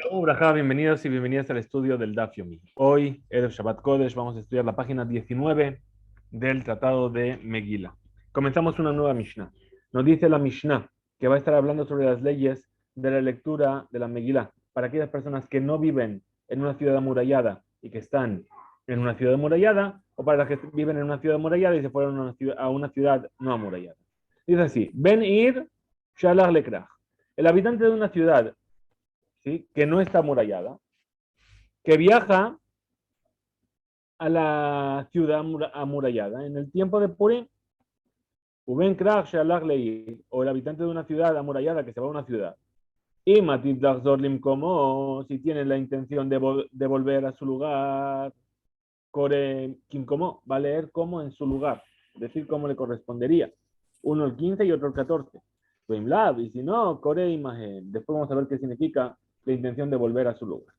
Hola, Brajá, bienvenidos y bienvenidas al estudio del Daf Yomi. Hoy, Erev Shabbat Kodesh, vamos a estudiar la página 19 del Tratado de Megillah. Comenzamos una nueva Mishnah. Nos dice la Mishnah que va a estar hablando sobre las leyes de la lectura de la Megillah para aquellas personas que no viven en una ciudad amurallada y que están en una ciudad amurallada, o para las que viven en una ciudad amurallada y se fueron a una ciudad no amurallada. Dice así: Ben Ir Shalach Lekrach. El habitante de una ciudad, ¿sí?, que no está amurallada, que viaja a la ciudad amurallada en el tiempo de Purim, Uben Krach Shalach Leir, o el habitante de una ciudad amurallada que se va a una ciudad, y Matit Zorlim, como si tiene la intención de volver a su lugar, Kore Kim, como va a leer como en su lugar, es decir, como le correspondería, uno el 15 y otro el 14. Y si no, Kore Imagen. Después vamos a ver qué significa la intención de volver a su lugar.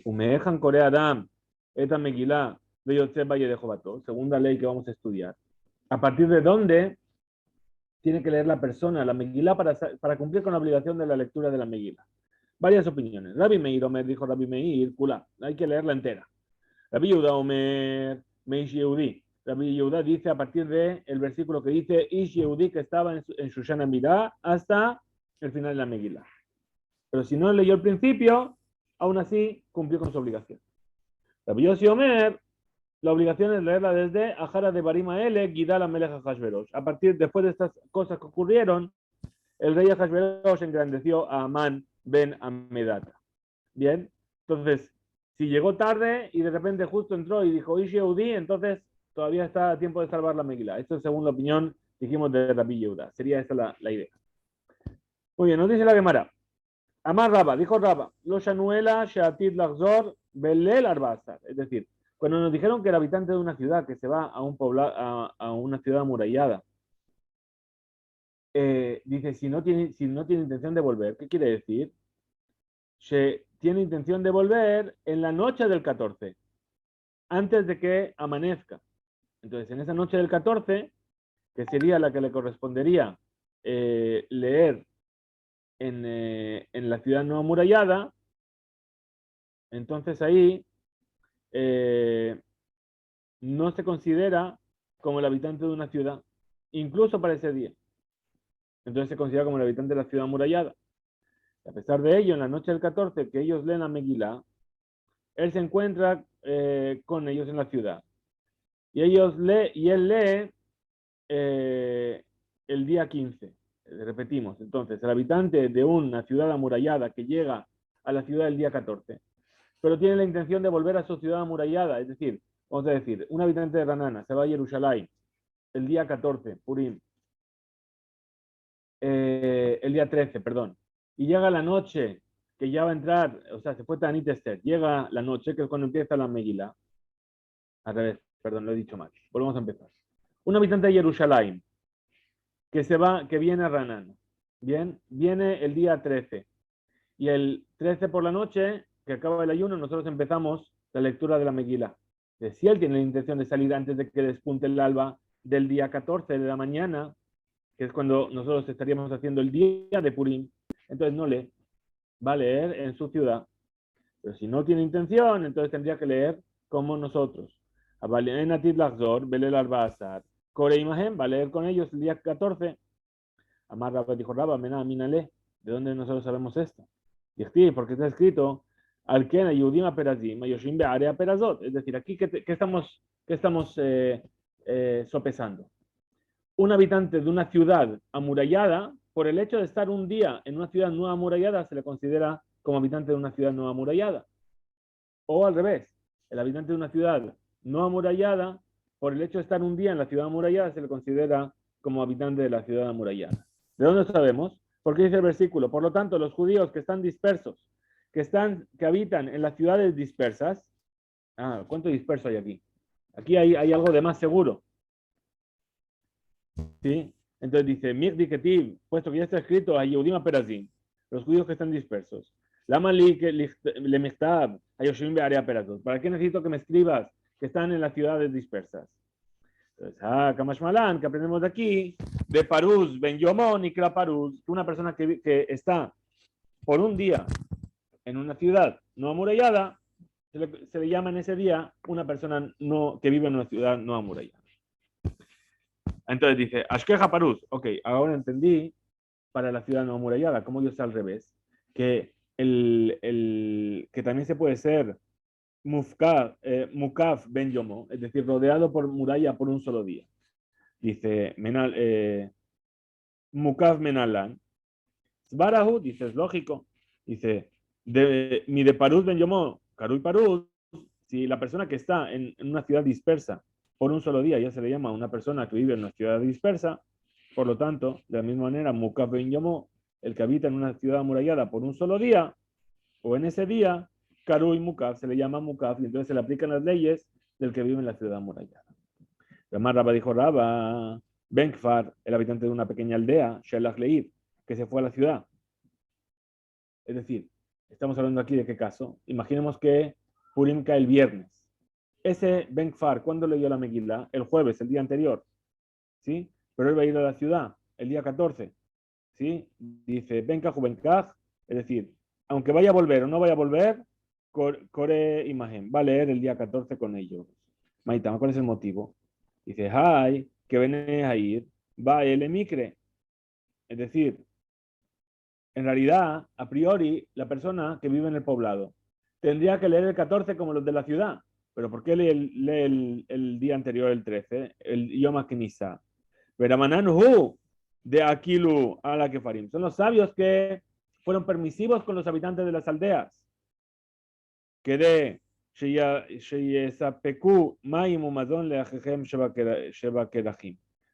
Umejan Corea Adam, Eta Megilá, de Yotze Valle de Jovato, segunda ley que vamos a estudiar. ¿A partir de dónde tiene que leer la persona la Megilá para cumplir con la obligación de la lectura de la Megilá? Varias opiniones. Rabbi Meir Omer, dijo Rabbi Meir, Kula, hay que leerla entera. Rabbi Yehuda Omer, Meish Yehudi. Rabbi Yehuda dice a partir del versículo que dice Ish Yehudi, que estaba en Shushana Mirá, hasta el final de la Megilá. Pero si no leyó el principio, aún así cumplió con su obligación. Rabbi Yossi Omer, la obligación es leerla desde Ajara de Barima L, Gidal Amelech Hashverosh. A partir, después de estas cosas que ocurrieron, el rey Hashverosh engrandeció a Amán ben Amedata. Bien, entonces, si llegó tarde y de repente justo entró y dijo Ish Yehudi, entonces todavía está a tiempo de salvar la Megilá. Esto es según la opinión, dijimos, de Rabbi Yehuda. Sería esta la idea. Muy bien, nos dice la Gemara. Amar Raba, dijo Raba, lo Shanuela, Shatit Lachzor, Belel Arbazar. Es decir, cuando nos dijeron que el habitante de una ciudad que se va a a una ciudad amurallada, dice, si no tiene intención de volver, ¿qué quiere decir? Se tiene intención de volver en la noche del 14, antes de que amanezca. Entonces, en esa noche del 14, que sería la que le correspondería leer en la ciudad no amurallada, entonces ahí no se considera como el habitante de una ciudad, incluso para ese día. Entonces se considera como el habitante de la ciudad amurallada. Y a pesar de ello, en la noche del 14, que ellos leen a Megilá, él se encuentra con ellos en la ciudad. Y él lee el día 15. Repetimos, entonces, el habitante de una ciudad amurallada que llega a la ciudad el día 14, pero tiene la intención de volver a su ciudad amurallada, es decir, vamos a decir, un habitante de Ranana se va a Jerusalén el día 14, Purim, el día 13, perdón, y llega la noche, que ya va a entrar, o sea, se fue Tanit Esther, llega la noche, que es cuando empieza la Megilá, al revés, perdón, lo he dicho mal, volvemos a empezar. Un habitante de Jerusalén, que viene a Ranana, bien, viene el día 13, y el 13 por la noche, que acaba el ayuno, nosotros empezamos la lectura de la Megilá. Si él tiene la intención de salir antes de que despunte el alba del día 14 de la mañana, que es cuando nosotros estaríamos haciendo el día de Purim, entonces no lee, va a leer en su ciudad. Pero si no tiene intención, entonces tendría que leer como nosotros. Abalenatid Lachzor, Belel Arbazar, Kore Imagen, va a leer con ellos el día 14. Amar Rabba dijo Rabba, Mena, Minale, ¿de dónde nosotros sabemos esto? Y porque está escrito, Alkena Yudim Perazim, Yoshim Bearea Perazot. Es decir, aquí, ¿qué estamos sopesando? Un habitante de una ciudad amurallada, por el hecho de estar un día en una ciudad no amurallada, se le considera como habitante de una ciudad no amurallada. O al revés, el habitante de una ciudad no amurallada, por el hecho de estar un día en la ciudad amurallada, se le considera como habitante de la ciudad amurallada. ¿De dónde sabemos? Porque dice el versículo, por lo tanto, los judíos que están dispersos, que habitan en las ciudades dispersas, ¿cuánto disperso hay aquí? Aquí hay algo de más seguro. ¿Sí? Entonces dice, Mirdi Ketiv, puesto que ya está escrito a Yehudim Perazim, los judíos que están dispersos. Lama le mechtab, a Yoshim Bearea Perazot. ¿Para qué necesito que me escribas que están en las ciudades dispersas? Entonces, Kamashmalan, que aprendemos de aquí, de Paruz, Ben Yomón y Kra Paruz, que una persona que está por un día en una ciudad no amurallada, se le llama en ese día una persona que vive en una ciudad no amurallada. Entonces dice, Ashkeja Paruz, ok, ahora entendí para la ciudad no amurallada, como yo sé al revés, que, que también se puede ser Mukaf Ben Yomo, es decir, rodeado por muralla por un solo día. Dice, Mukaf Menalan. Barahu, dice, es lógico. Dice, mi de Paruz Ben Yomo, Karui Paruz, si la persona que está en una ciudad dispersa por un solo día ya se le llama una persona que vive en una ciudad dispersa, por lo tanto, de la misma manera, Mukaf Ben Yomo, el que habita en una ciudad amurallada por un solo día, o en ese día, Karui Mukaf se le llama Mukaf y entonces se le aplican las leyes del que vive en la ciudad amurallada. Además, Rabba dijo, Rabba, Benkfar, el habitante de una pequeña aldea, Shelach Leir, que se fue a la ciudad. Es decir, estamos hablando aquí de qué caso. Imaginemos que Purim cae el viernes. Ese Benkfar, ¿cuándo leyó la Megillah? El jueves, el día anterior. ¿Sí? Pero él va a ir a la ciudad el día 14. ¿Sí? Dice, Benkaj o Benkaj, es decir, aunque vaya a volver o no vaya a volver, Core Imagen va a leer el día 14 con ellos. Maitama, ¿cuál es el motivo? Dice, Hay, que viene a ir, va el emicre. Es decir, en realidad, a priori, la persona que vive en el poblado tendría que leer el 14 como los de la ciudad. Pero ¿por qué lee el día anterior, el 13? El Yom HaKnisa. Veramanan hu de Akilu a la Kefarim. Son los sabios que fueron permisivos con los habitantes de las aldeas. Que de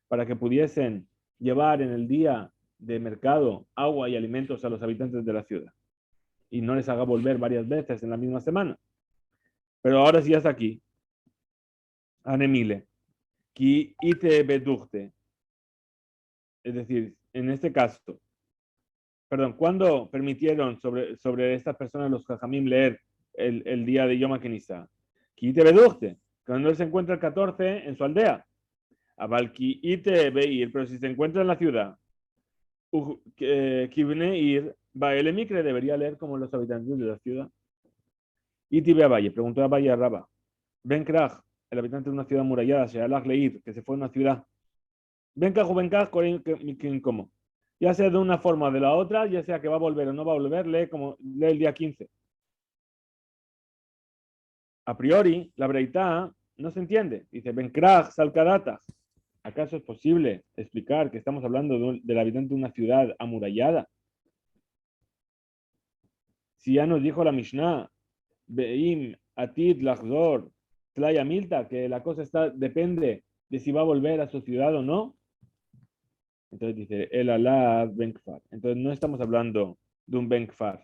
para que pudiesen llevar en el día de mercado agua y alimentos a los habitantes de la ciudad y no les haga volver varias veces en la misma semana. Pero ahora sí hasta aquí. Anemile. Ki ite bedurte. Es decir, en este caso, perdón, ¿cuándo permitieron sobre estas personas los jajamim leer el día de Yom HaKnisa? Ki ite bedurte. Cuando él se encuentra el 14 en su aldea. Abalki ite beir, pero si se encuentra en la ciudad, Kibne ir, Baele Mikre debería leer como los habitantes de la ciudad. Iti be a Valle, preguntó a Valle a Raba. Ben Krach, el habitante de una ciudad murallada, Shealach Leir, que se fue a una ciudad. Ben Krach o Ben Krach, ¿cómo? Ya sea de una forma o de la otra, ya sea que va a volver o no va a volver, lee el día 15. A priori, la breitá no se entiende. Dice, Ben Krach, Salkadatas. ¿Acaso es posible explicar que estamos hablando del habitante de una ciudad amurallada? Si ya nos dijo la Mishnah, Beim, Atid, Lachzor, Tlaya Milta, que la cosa depende de si va a volver a su ciudad o no. Entonces dice, el Alá Benkfar. Entonces no estamos hablando de un Benkfar.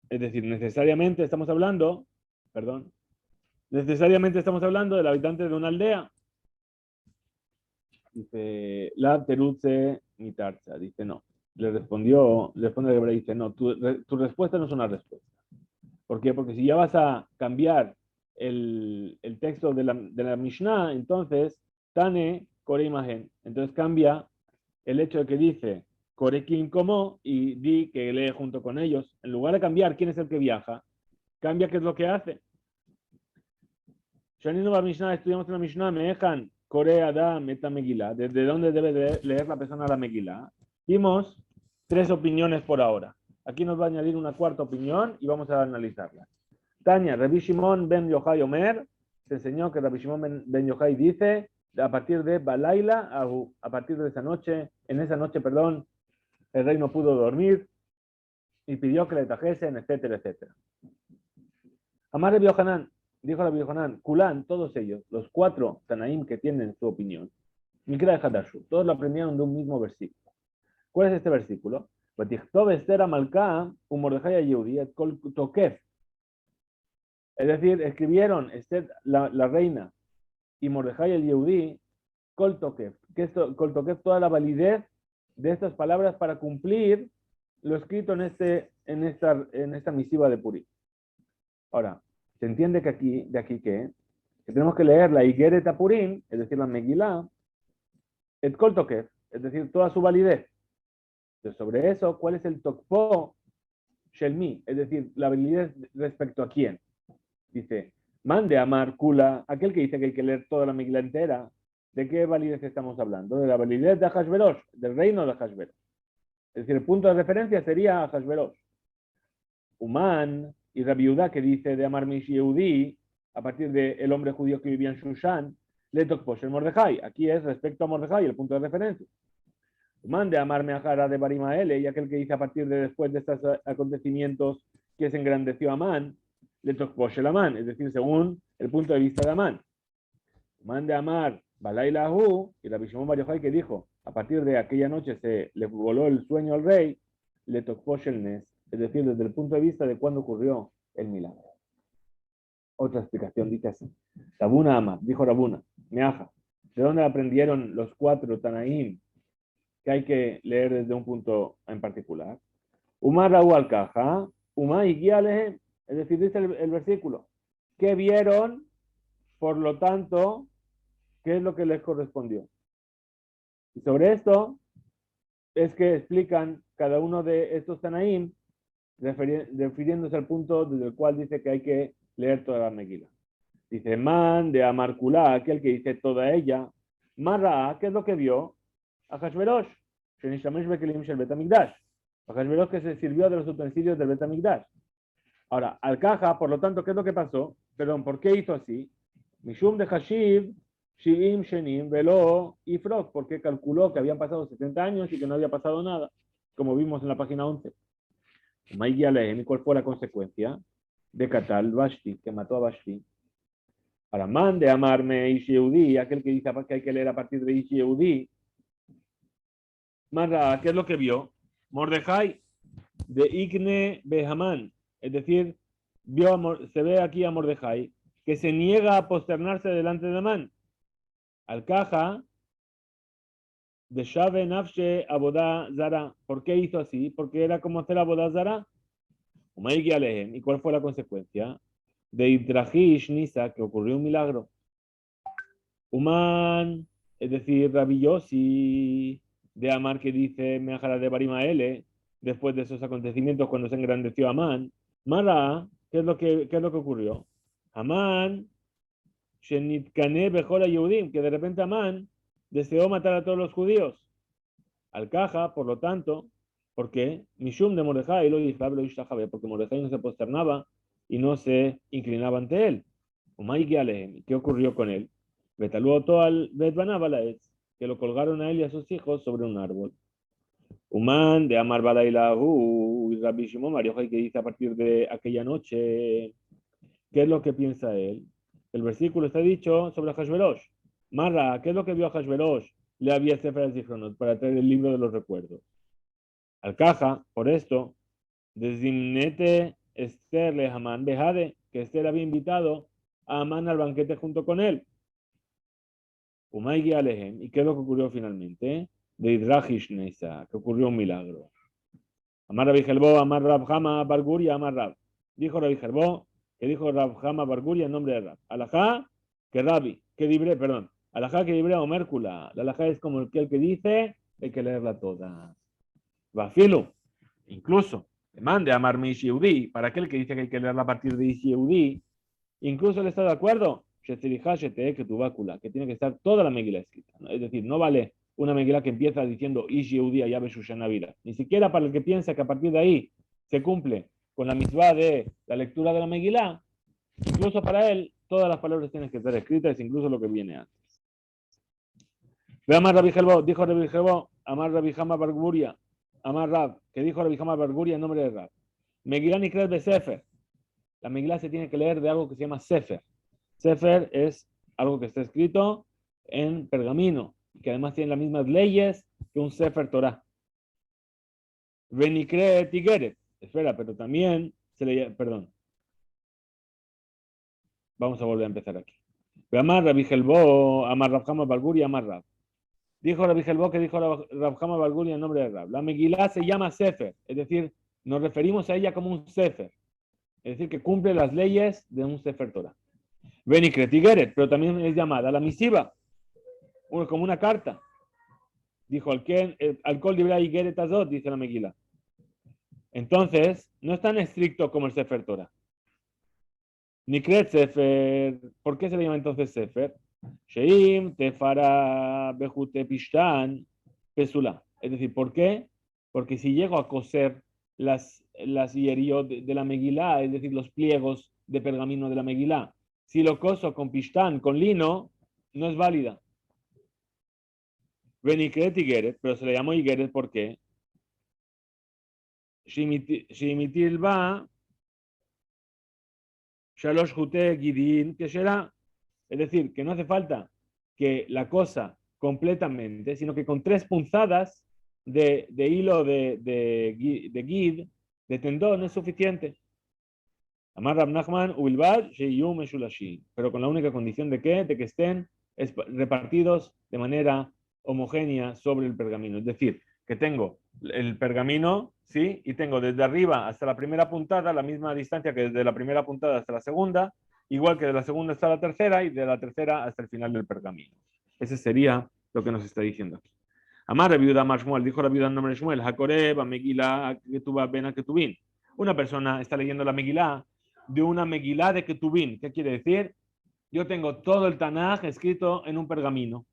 Es decir, necesariamente estamos hablando del habitante de una aldea. Dice, la Terutze Mitarza. Dice, no. Responde Gebra, dice, no, tu respuesta no es una respuesta. ¿Por qué? Porque si ya vas a cambiar el texto de la Mishnah, entonces, Tane, Kore Imagen. Entonces cambia el hecho de que dice Kore Kim como y di que lee junto con ellos. En lugar de cambiar quién es el que viaja, cambia qué es lo que hace. Shanino Bar Mishnah, estudiamos en la Mishnah, me dejan Kore Adam Eta Megillah. ¿Desde dónde debe leer la persona la Megillah? Vimos 3 opiniones por ahora. Aquí nos va a añadir una cuarta opinión y vamos a analizarla. Tania, Rabbi Shimon ben Yochai Omer, se enseñó que Rabbi Shimon ben Yochai dice, a partir de Balaila, a partir de esa noche, el rey no pudo dormir y pidió que le trajesen, etcétera, etcétera. Amar Rabbi Yohanan, dijo Rabbi Yohanan, Kulán, todos ellos, los 4 Tanaim que tienen su opinión, Mikra de Hadashu, todos lo aprendieron de un mismo versículo. ¿Cuál es este versículo? Es decir, escribieron Esther, la reina, y Mordejai el Yehudí, Kol Tokef, que esto, Kol Tokef, toda la validez de estas palabras para cumplir lo escrito en esta misiva de Purim. Ahora, se entiende que que tenemos que leer la Igeret a Purim, es decir, la Megillah, et Kol Tokef, es decir, toda su validez. Entonces, sobre eso, ¿cuál es el tokpo shelmi? Es decir, la validez respecto a quién. Dice, mande a Marcula, aquel que dice que hay que leer toda la Megilá entera. ¿De qué validez estamos hablando? De la validez de Ahasverosh, del reino de Ahasverosh. Es decir, el punto de referencia sería Ahasverosh. Humán y Rabiudá, que dice de Amar Mish Yehudi, a partir del hombre judío que vivía en Shushan, le tokposh el Mordejai. Aquí es respecto a Mordejai, el punto de referencia. Humán de Amar Meajara de Barimaele, y aquel que dice a partir de después de estos acontecimientos que se engrandeció a Amán, le tokposh el Amán, es decir, según el punto de vista de Amán. Humán de Amar Balailahu, y Rabbi Shimon Bar Yochai que dijo, a partir de aquella noche se le voló el sueño al rey, le tokposh el Nes, es decir, desde el punto de vista de cuándo ocurrió el milagro. Otra explicación dice así. Rabuna Amar, dijo Rabuna, Meaja, ¿de dónde aprendieron los 4 Tanaim que hay que leer desde un punto en particular? Umar Raúl Alcaja, Umar y Guialeje, es decir, dice el versículo, ¿qué vieron? Por lo tanto, ¿qué es lo que les correspondió? Y sobre esto es que explican cada uno de estos Tanaim refiriéndose al punto desde el cual dice que hay que leer toda la Megilá. Dice, man de Amarculá, aquel que dice toda ella, Marra, ¿qué es lo que vio? Ahasverosh, Shenishtamesh Bekelim Shel Betamigdash. Ahasverosh que se sirvió de los utensilios del Betamigdash. Ahora, al caja, por lo tanto, ¿qué es lo que pasó? Perdón, ¿por qué hizo así? Mishum de Hashiv, Shiim Shenim, Velo y Frog, porque calculó que habían pasado 70 años y que no había pasado nada, como vimos en la página 11. ¿Y cuál fue la consecuencia? De Katal Vashti, que mató a Vashti. Ahora, man de amarme Ish Yehudi, aquel que dice que hay que leer a partir de Ish Yehudi. Marra, ¿qué es lo que vio? Mordejai de Igne Behamán, es decir, se ve aquí a Mordejai que se niega a posternarse delante de Amán. Al caja de Shave Nafshe Abodá Zara. ¿Por qué hizo así? Porque era como hacer Abodá Zara. ¿Y cuál fue la consecuencia? De Idrajish Nisa, que ocurrió un milagro. Humán, es decir, Rabbi Yossi, de Amar que dice Meajara de Barimaele, después de esos acontecimientos cuando se engrandeció Amán. Mara, ¿qué es lo que ocurrió? Amán, Shenitkane Bejora Yehudim, que de repente Amán deseó matar a todos los judíos. Al caja, por lo tanto, ¿por qué? Mishum de Mordejai lo dice, porque Mordejai no se posternaba y no se inclinaba ante él. ¿Qué ocurrió con él? Betaluoto al Betbanabalaetz, que lo colgaron a él y a sus hijos sobre un árbol. Humán de Amar Balailahu y Rabbi Shimon Bar Yochai que dice a partir de aquella noche, ¿qué es lo que piensa él? El versículo está dicho sobre Hashverosh. Marra, ¿qué es lo que vio a Hashverosh? Le había Sefer al para traer el libro de los recuerdos. Al caja, por esto, desimnete Esther le Hamán Behade, que Esther había invitado a Amán al banquete junto con él. Umaygi Alehem, ¿y qué es lo que ocurrió finalmente? De Idrajish Neisa, que ocurrió un milagro. Amar Rabbi Jelbo, Amar Rab Hama Barguria, Amar Rab. Dijo Rabbi Jelbo, que dijo Rab Hama Barguria en nombre de Rab. Alajá, que Rabbi, que libre, perdón. Alajá que libre a Omércula. La alajá es como el que dice, hay que leerla toda. Vafilu, incluso, mande a Amar Mish Yehudi, para aquel que dice que hay que leerla a partir de Ish Yehudi, incluso él está de acuerdo, que tiene que estar toda la Megilá escrita. ¿No? Es decir, no vale una Megilá que empieza diciendo Ish Yehudi allá Beshushana Vila. Ni siquiera para el que piensa que a partir de ahí se cumple con la mitzvah de la lectura de la Megilá, incluso para él, todas las palabras tienen que estar escritas, incluso lo que viene antes. Ve Amar Rabbi Jelbo, dijo Rabbi Jelbo, Amar Rabbi Hama Barguria, Amar Rab, que dijo Rabbi Hama Barguria en nombre de Rab. Megilá ni crees de Sefer. La Megilá se tiene que leer de algo que se llama Sefer. Sefer es algo que está escrito en pergamino, que además tiene las mismas leyes que un Sefer Torah. Venikre Tigeret. Espera, pero también se le... Perdón. Vamos a volver a empezar aquí. Amar Rabbi Jelbo, Amar Rab Hama Barguria, Amar Rab. Dijo Rabbi Jelbo que dijo Rab Hama Barguria en nombre de Rab. La Megilá se llama Sefer, es decir, nos referimos a ella como un Sefer. Es decir, que cumple las leyes de un Sefer Torah. Venikre Tigeret, pero también es llamada la misiva, como una carta. Dijo, alcohol libra y Azot, dice la Megilá. Entonces, no es tan estricto como el Sefer Torah. Nikret Sefer, ¿por qué se le llama entonces Sefer? Sheim tefara bejute pishtan pesula. Es decir, ¿por qué? Porque si llego a coser las hieríos de la Megilá, es decir, los pliegos de pergamino de la Megilá, si lo coso con pishtan, con lino, no es válida. Venikret Igeret, pero se le llamó Igeret, ¿por qué? Shimitilba Shalosh Jute Gidin, que será. Es decir, que no hace falta que la cosa completamente, sino que con 3 punzadas de hilo de guid, de tendón, es suficiente. Amar Rab Nachman, Ubilbad, Sheyu Meshulashi. Pero con la única condición de que estén repartidos de manera homogénea sobre el pergamino. Es decir, que tengo el pergamino, ¿sí? Y tengo desde arriba hasta la primera puntada la misma distancia que desde la primera puntada hasta la segunda, igual que de la segunda hasta la tercera y de la tercera hasta el final del pergamino. Ese sería lo que nos está diciendo aquí. Amar Rabiuda Mashmuel, dijo Rabiuda en nombre de Shmuel, Hakoreba, Megilá, Ketuba, Bena, Ketubin. Una persona está leyendo la Megilá de una Megilá de Ketubin. ¿Qué quiere decir? Yo tengo todo el Tanaj escrito en un pergamino.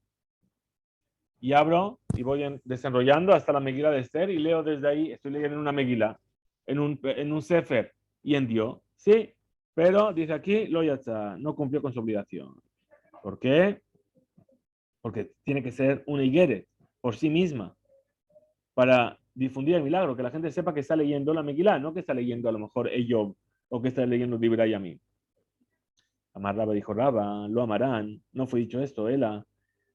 Y abro y voy desenrollando hasta la Megilá de Esther y leo desde ahí, estoy leyendo en una Megilá, en un Sefer y en Dios. Sí, pero dice aquí, lo yatsa, no cumplió con su obligación. ¿Por qué? Porque tiene que ser una higuere por sí misma para difundir el milagro, que la gente sepa que está leyendo la Megilá, no que está leyendo a lo mejor Eyob o que está leyendo Dibra Yamim. Amar Raba dijo Raba, lo amarán, no fue dicho esto, ela,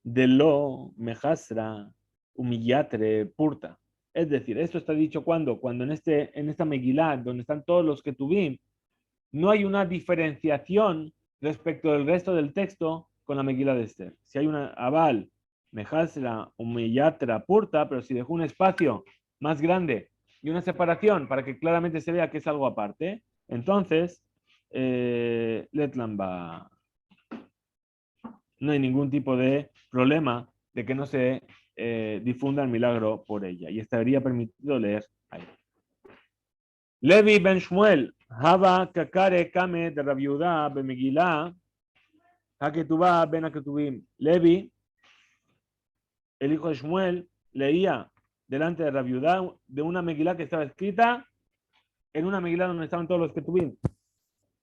de lo mejasra humillatre purta. Es decir, esto está dicho cuando en esta Megilá, donde están todos los que tuvimos, no hay una diferenciación respecto del resto del texto con la Megilá de Esther. Si hay una aval, mejasra humillatra purta, pero si dejó un espacio más grande y una separación para que claramente se vea que es algo aparte, entonces Letlamba no hay ningún tipo de problema de que no se difunda el milagro por ella. Y estaría permitido leer ahí. Levi ben Shmuel, Haba Kakare Kame de Rabiudá ben Megilá, Haketubá ben Haketubim. Levi, el hijo de Shmuel, leía delante de Rabiudá de una Megilá que estaba escrita en una Megilá donde estaban todos los Ketubim.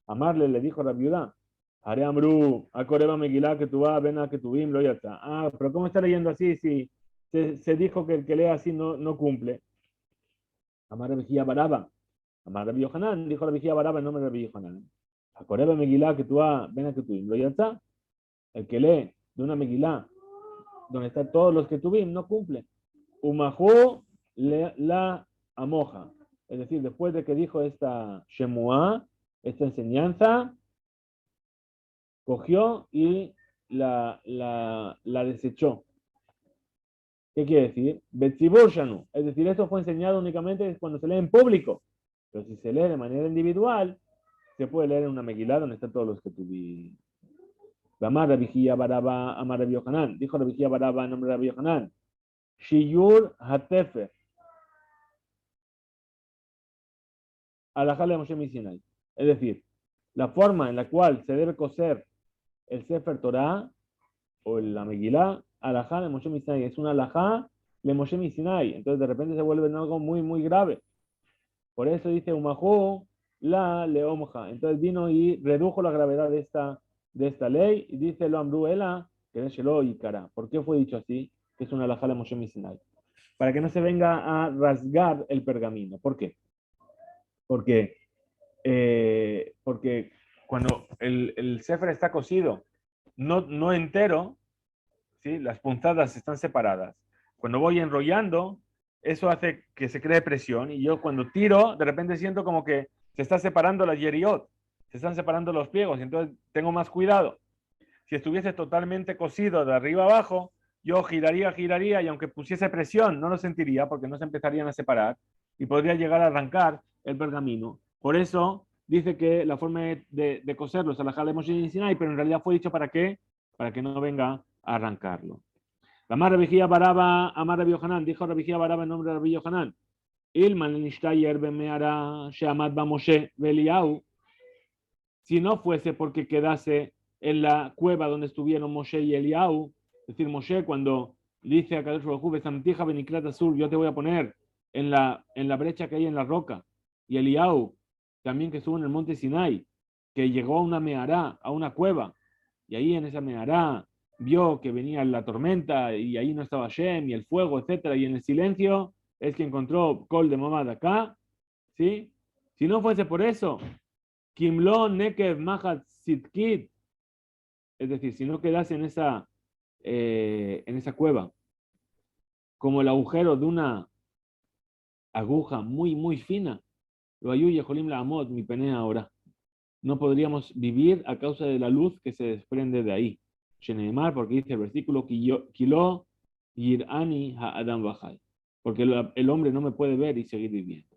Amarle le dijo Rabiudá, Are Amru, Akoreba Megilá Ketubá ben Haketubim, lo ya está. Ah, pero ¿cómo está leyendo así si se dijo que el que lee así no cumple? Amar Rabbi Baraba. Amar Rabbi Yohanan, dijo Rabbi Baraba en nombre de Rabbi Yohanan. Akoreba Megilá Ketubá ben Haketubim, lo ya está. El que lee de una Megilá donde están todos los Ketubim no cumple. Umahu la amoja. Es decir, después de que dijo esta Shemuá, esta enseñanza, cogió y la desechó. ¿Qué quiere decir? Betzibur Shanu. Es decir, esto fue enseñado únicamente cuando se lee en público. Pero si se lee de manera individual, se puede leer en una Megilá donde están todos los Ketubim. Amar Rabbi Baraba, Amar Rabbi Yohanan. Dijo Rabbi Baraba en nombre de Rabbi Yohanan. Shiyur Hatefer. Alajá de Moshe Sinai. Es decir, la forma en la cual se debe coser el Sefer Torah o la Megilá, alajá de Moshe Sinai. Es una alajá de Moshe Sinai. Entonces de repente se vuelve en algo muy, muy grave. Por eso dice Umahu la leomja. Entonces vino y redujo la gravedad de esta ley y dice lo amruela que es lo y cara. ¿Por qué fue dicho así? Que es una alajá de Moshe Sinai. Para que no se venga a rasgar el pergamino. ¿Por qué? Porque cuando el Sefer está cosido, no entero, ¿sí? Las puntadas están separadas. Cuando voy enrollando, eso hace que se cree presión y yo cuando tiro, de repente siento como que se está separando la yeriot, se están separando los pliegos, y entonces tengo más cuidado. Si estuviese totalmente cosido de arriba abajo, yo giraría y aunque pusiese presión, no lo sentiría porque no se empezarían a separar y podría llegar a arrancar el pergamino. Por eso dice que la forma de coserlo es alajá de Moshe Sinai, pero en realidad fue dicho ¿para qué? Para que no venga a arrancarlo. Amar Rabbi Baraba, Amar Rabbi Yohanan, dijo Rabbi Baraba en nombre de Rabbi Yohanan. Ilman Nishtayer Bemeara Sheamad Moshe Beliau. Si no fuese porque quedase en la cueva donde estuvieron Moshe y Eliau, es decir, Moshe cuando dice a Kadosh Baruj Hu, Besamtija Benikrat Azul, yo te voy a poner en la brecha que hay en la roca, y Eliau, también que estuvo en el monte Sinai, que llegó a una mehará, a una cueva, y ahí en esa mehará vio que venía la tormenta, y ahí no estaba Shem, y el fuego, etcétera, y en el silencio es que encontró Kol de Mamad acá, ¿sí? Si no fuese por eso, Kimlo Nekev Mahat Sitkit, es decir, si no quedase en esa cueva, como el agujero de una aguja muy, muy fina, lo ayuya Jolim la Amot, mi penea ahora. No podríamos vivir a causa de la luz que se desprende de ahí. Sheneemar, porque dice el versículo, Kilo Yirani Ha'adam Bajai, porque el hombre no me puede ver y seguir viviendo.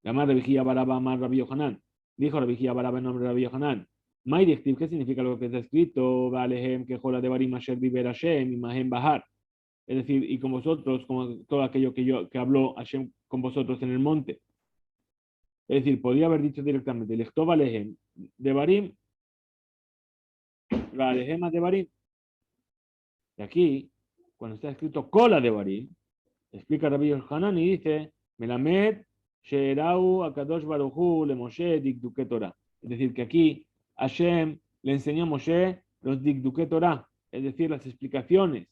Llamar Rabbi Baraba, Amar Rabbi Yohanan. Dijo Rabbi Baraba en nombre de Rabbi Yohanan. Maidiktiv, ¿qué significa lo que está escrito? Valehem, que jola de Barim Asher Viver Hashem, Imahem Bahar. Es decir, y con vosotros, como todo aquello que habló Hashem con vosotros en el monte. Es decir, podría haber dicho directamente, Lechtov Alehem de Barim, Valehem de Barim. Y aquí, cuando está escrito cola de Barim, explica Rabbi Yohanan y dice, Melamed Sheerau Akadosh Baruchu le Moshe Dikduke Torah. Es decir, que aquí Hashem le enseñó a Moshe los Dikduke Torah, es decir, las explicaciones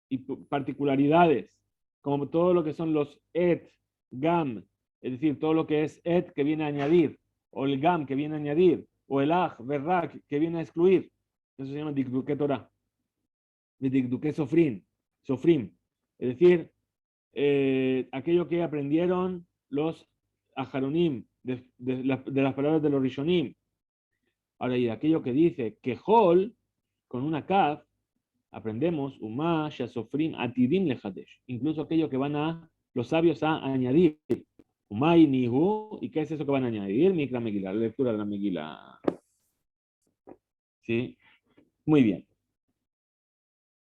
y particularidades, como todo lo que son los et, gam, es decir, todo lo que es et que viene a añadir, o el gam que viene a añadir, o el aj, verrak que viene a excluir. Eso se llama Dikduke Torah. Dikduke Sofrim. Es decir, aquello que aprendieron los ajaronim, de las palabras de los rishonim. Ahora, y aquello que dice que hol, con una kaf, aprendemos, umá, shasofrim, atidim lejadesh, incluso aquello que los sabios a añadir. Umá y nihu, ¿y qué es eso que van a añadir? Mikra Megillah, la lectura de la Megillah. ¿Sí? Muy bien.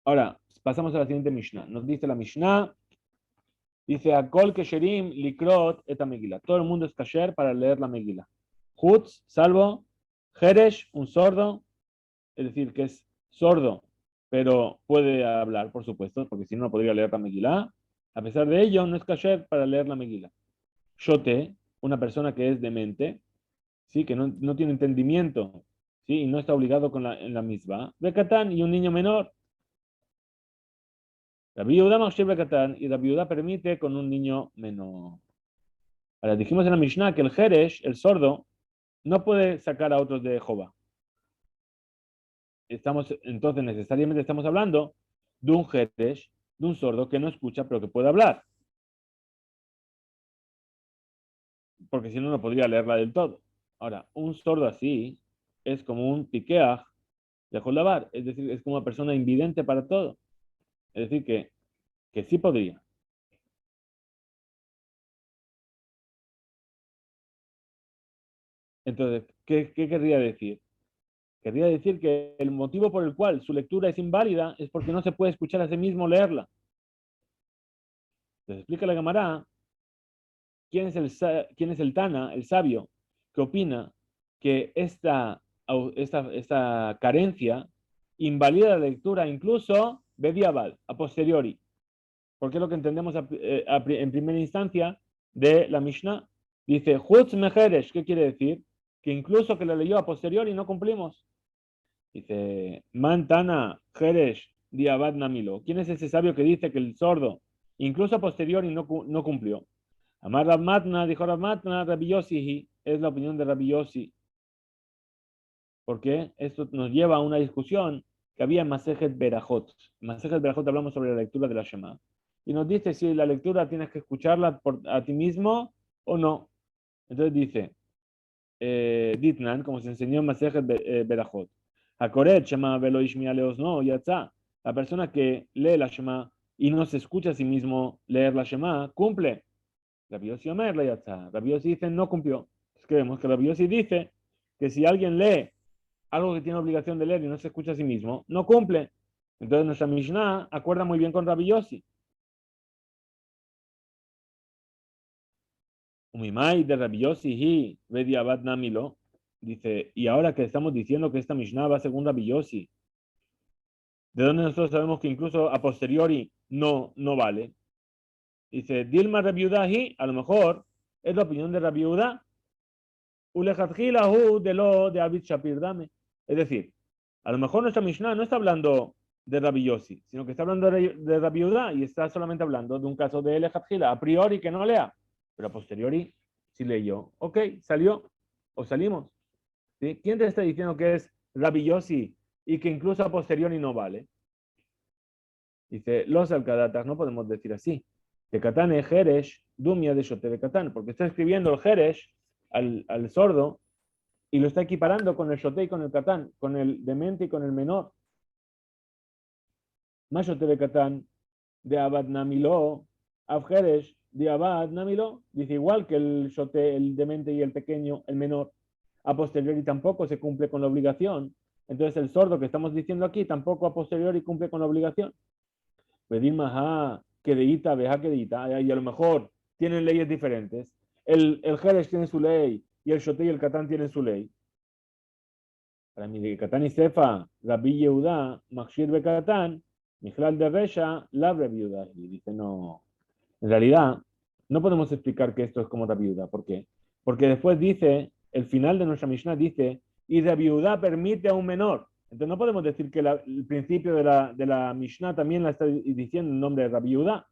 Ahora, pasamos a la siguiente Mishnah. Nos dice la Mishnah, dice, Akol Kesherim Likrot eta Megillah. Todo el mundo es kasher para leer la Megillah. Hutz, salvo, Jeresh, un sordo, es decir, que es sordo, pero puede hablar, por supuesto, porque si no, no podría leer la Megillah. A pesar de ello, no es kasher para leer la Megillah. Shote, una persona que es demente, ¿sí? Que no tiene entendimiento, ¿sí? Y no está obligado en la misma. Bekatán y un niño menor. Rabbi Yehuda Machshev Bekatán, y Rabbi Yehuda permite con un niño menor. Ahora dijimos en la Mishnah que el Jeresh, el sordo, no puede sacar a otros de Jehová. Entonces necesariamente estamos hablando de un Jeresh, de un sordo que no escucha pero que puede hablar. Porque si no, no podría leerla del todo. Ahora, un sordo así es como un piqueaj de Jolabar, es decir, es como una persona invidente para todo. Es decir, que sí podría. Entonces, ¿qué querría decir? Querría decir que el motivo por el cual su lectura es inválida es porque no se puede escuchar a sí mismo leerla. Entonces explica la Gemara quién es el Tana, el sabio, que opina que esta carencia invalida la lectura incluso bediabal, a posteriori. Porque es lo que entendemos en primera instancia de la Mishnah. Dice, Chutz Mejeresh, ¿qué quiere decir? Que incluso que la leyó a posteriori no cumplimos. Dice, Mantana Jeresh Diabad Namilo. ¿Quién es ese sabio que dice que el sordo, incluso a posteriori, no cumplió? Amar Rav Matna, dijo Rav Matna, Rabbi Yossi, es la opinión de Rabbi Yossi. Porque esto nos lleva a una discusión que había en Masejet Berajot. En Masejet Berajot hablamos sobre la lectura de la Shema. Y nos dice si la lectura tienes que escucharla a ti mismo o no. Entonces dice, Ditnan, como se enseñó en Masejet Berajot, Hakoret Shema velo ishmia leosno yatza. La persona que lee la Shema y no se escucha a sí mismo leer la Shema, cumple. Rabbi Yossi Omer la yatza. Rabbi Yossi dice, no cumplió. Entonces creemos que Rabbi Yossi dice que si alguien lee algo que tiene obligación de leer y no se escucha a sí mismo, no cumple. Entonces nuestra Mishnah acuerda muy bien con Rabbi Yossi. Umimai de Rabbi Yossi hi Bediabat Namilo. Dice, y ahora que estamos diciendo que esta Mishnah va según Rabbi Yossi, ¿de dónde nosotros sabemos que incluso a posteriori no vale? Dice, Dilma Rabbi Yehuda hi, a lo mejor es la opinión de Rabbi Yehuda, Ulejatjilahu de lo de Abid Shapir Dame. Es decir, a lo mejor nuestra Mishnah no está hablando de Rabbi Yossi, sino que está hablando de Rabbi Yehuda y está solamente hablando de un caso de Elejatjila, a priori que no lea, pero a posteriori sí leyó. Ok, salió o salimos. ¿Sí? ¿Quién te está diciendo que es Rabbi Yossi y que incluso a posteriori no vale? Dice, los alcadatas no podemos decir así. De Katane Jeresh, Dumia de Shote de Katán, porque está escribiendo el Jeresh al sordo y lo está equiparando con el Shote y con el Katán, con el demente y con el menor. Más Shote de Katán de Abad Namilo, Av Jeresh de Abad Namilo, dice igual que el Shote, el demente y el pequeño, el menor, a posteriori tampoco se cumple con la obligación. Entonces el sordo que estamos diciendo aquí tampoco a posteriori cumple con la obligación. Pedir más que deita, veja que deita, y a lo mejor tienen leyes diferentes. El Jerez tiene su ley y el Shote y el Catán tienen su ley. Para mí, de Catán y Sefa, Rabbi Yehuda, Machshir Bekatán, Mijlal de Resha, Labre Viuda. Y dice, no, en realidad, no podemos explicar que esto es como Rabbi Yehuda. ¿Por qué? Porque después dice, el final de nuestra Mishnah dice, y Rabbi Yehuda permite a un menor. Entonces no podemos decir que el principio de la Mishnah también la está diciendo en nombre de Rabbi Yehuda.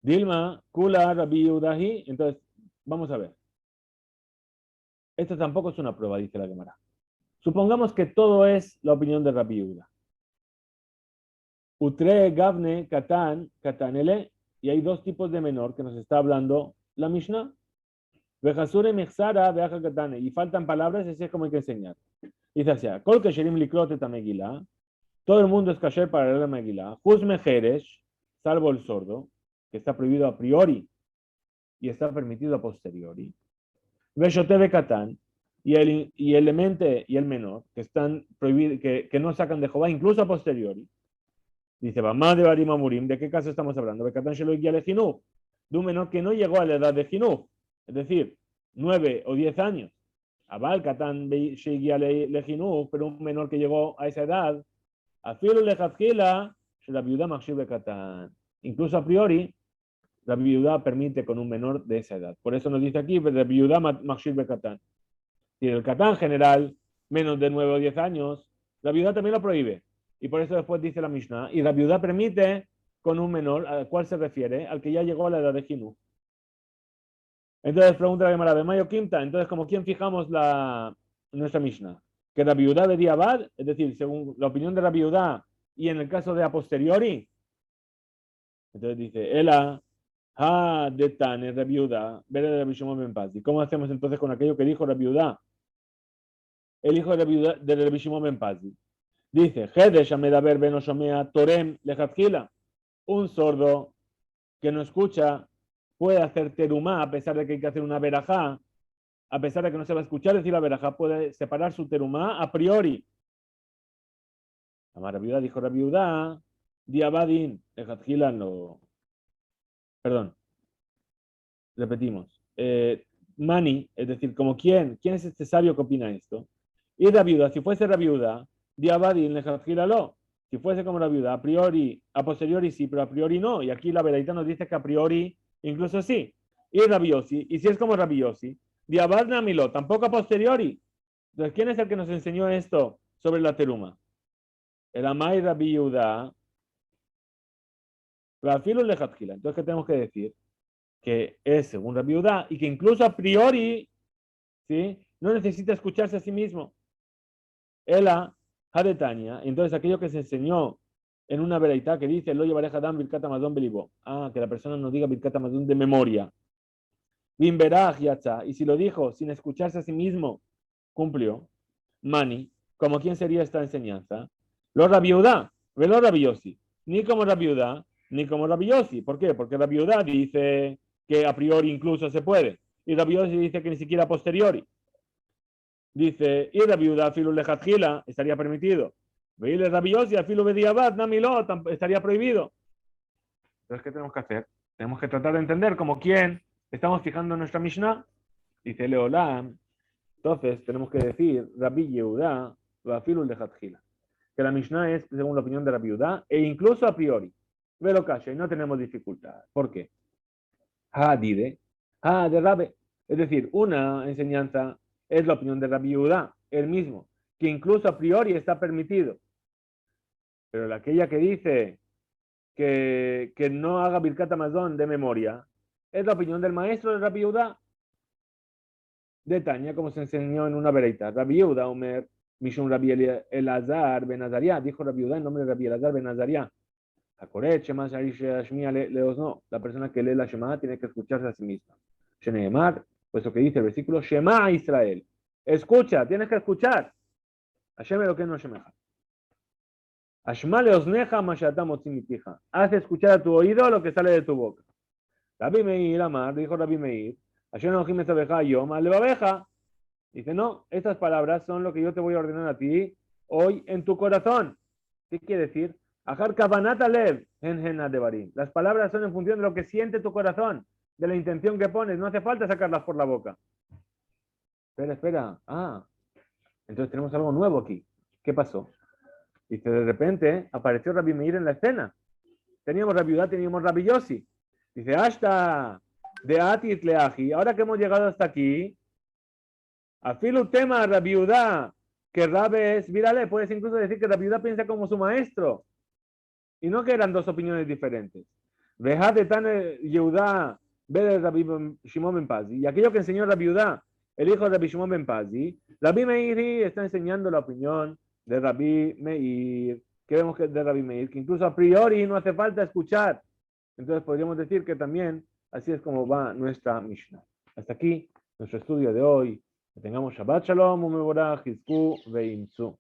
Dilma, Kula, Rabbi Yehudahi. Entonces, vamos a ver. Esto tampoco es una prueba, dice la Gemara. Supongamos que todo es la opinión de Rabbi Yehuda. Utre, Gavne, Katan, Katanele. Y hay dos tipos de menor que nos está hablando la Mishnah. Vejasure, Mexara, Veja Katane. Y faltan palabras, ese es como hay que enseñar. Dice así, Kol Kesherim Liklote Tamegila. Todo el mundo es kasher para leer la Megilá. Juz Mejeresh, salvo el sordo, que está prohibido a priori y está permitido a posteriori. Veshoteve Katán y el demente y el menor, que están prohibidos, que no sacan de Jehová, incluso a posteriori. Dice, Mamá de Barima Murim, ¿de qué caso estamos hablando? De Katán Shelo Iguia Lejinú, de un menor que no llegó a la edad de Jinú, es decir, 9 o 10 años. Abal Katán Sheiguia Lejinú, pero un menor que llegó a esa edad, Afilo Lejazgila, la viuda Machshir Katán. Incluso a priori, la viuda permite con un menor de esa edad. Por eso nos dice aquí, la viuda Machshir Katán. Y el Katán general, menos de 9 o 10 años, la viuda también lo prohíbe. Y por eso después dice la Mishnah, y la viuda permite con un menor, ¿al cual se refiere? Al que ya llegó a la edad de Jinú. Entonces pregunta la Gemara de Mayo Quinta, entonces como quién fijamos nuestra Mishnah, que la viuda de Diabad, es decir, según la opinión de la viuda y en el caso de a posteriori, entonces dice, Ela, ha de Tane, la viuda, vele de Rabbi Shimon ben Pazi. ¿Cómo hacemos entonces con aquello que dijo la viuda? El hijo de la viuda de Rabbi Shimon ben Pazi. Dice, Hedesh Amedaber ben Oshomea Torem lejatjila. Un sordo que no escucha puede hacer terumá a pesar de que hay que hacer una verajá, a pesar de que no se va a escuchar decir la verajá, puede separar su terumá a priori. La viuda dijo la viuda, diabadin, lejatjila no. Perdón, repetimos. Mani, es decir, como quién es este sabio que opina esto. Y la viuda, si fuese la viuda, diabadin, lejatjila lo. Si fuese como la viuda, a priori, a posteriori sí, pero a priori no. Y aquí la veredita nos dice que a priori incluso sí. Y Rabiosi, y si es como Rabiosi, Diabad Namilo, tampoco a posteriori. Entonces, ¿quién es el que nos enseñó esto sobre la teruma? El Amay Rabbi Yehuda, Rafilo Lejatjila. Entonces, ¿qué tenemos que decir? Que es según Rabbi Yehuda y que incluso a priori, ¿sí? No necesita escucharse a sí mismo. Ela, Hadetania, entonces aquello que se enseñó en una veraita que dice, lo llevaré Hadam Birkat Amazon Belibo. Que la persona nos diga Birkat Amazon de memoria. Bimberaj Yatza, y si lo dijo sin escucharse a sí mismo, cumplió. Mani, ¿como quién sería esta enseñanza? Lo Rabiudá, velo Rabiosi, ni como Rabiudá, ni como Rabiosi. ¿Por qué? Porque Rabiudá dice que a priori incluso se puede, y Rabiosi dice que ni siquiera a posteriori. dice, y Rabbi Yehuda filu lejatjila, estaría permitido. Veile Rabbi Yossi filu bediabat, namilo, estaría prohibido. Entonces, ¿qué tenemos que hacer? Tenemos que tratar de entender como quién estamos fijando en nuestra Mishnah. Dice Leolam, entonces tenemos que decir Rabbi Yehuda filu lejatjila. Que la Mishnah es según la opinión de Rabbi Yehuda e incluso a priori. Velo kasha, y no tenemos dificultad. ¿Por qué? Ha dide, ha de Rabbe. Es decir, una enseñanza es la opinión de Rabbi Yehuda, el mismo, que incluso a priori está permitido. Pero aquella que dice que no haga Birkat Hamazon de memoria, es la opinión del maestro de Rabbi Yehuda. De Tania, como se enseñó en una vereita. Rabbi Yehuda, Omer, Mishum Rabbi Elazar Ben Azariah, dijo Rabbi Yehuda en nombre de Rabbi Elazar Ben Azariah. La persona que lee la Shema tiene que escucharse a sí misma. Sheneemar, pues lo que dice el versículo, Shema Israel. Escucha, tienes que escuchar. Hashem lo que no Shemeja. Ashma leosneja mashatam otzimitiha. Haz escuchar a tu oído lo que sale de tu boca. Rabbi Meir Amar, dijo Rabbi Meir, Hashem Elohim esabeja yom alevabeja. Dice, no, estas palabras son lo que yo te voy a ordenar a ti hoy en tu corazón. ¿Qué quiere decir? Ajar kavanat alev en devarim. Las palabras son en función de lo que siente tu corazón, de la intención que pones. No hace falta sacarlas por la boca. Espera. Entonces tenemos algo nuevo aquí. ¿Qué pasó? Dice, de repente apareció Rabbi Meir en la escena. Teníamos Rabbi Yehuda, teníamos Rabbi Yossi. Dice, hasta de atit leaji. Ahora que hemos llegado hasta aquí, afilu tema Rabbi Yehuda, que Rabbi es virale. Puedes incluso decir que Rabbi Yehuda piensa como su maestro. Y no que eran dos opiniones diferentes. Vejad de tan Yehuda, ve de Rabbi Shimon ben Pazi. Y aquello que enseñó Rabbi Yehuda, el hijo de Rabbi Shimon ben Pazi, Rabbi Meir está enseñando la opinión de Rabbi Meir, que vemos que de Rabbi Meir, que incluso a priori no hace falta escuchar. Entonces podríamos decir que también así es como va nuestra Mishnah. Hasta aquí nuestro estudio de hoy. Que tengamos Shabbat Shalom, Umevorach, Hizku, Veimtzu.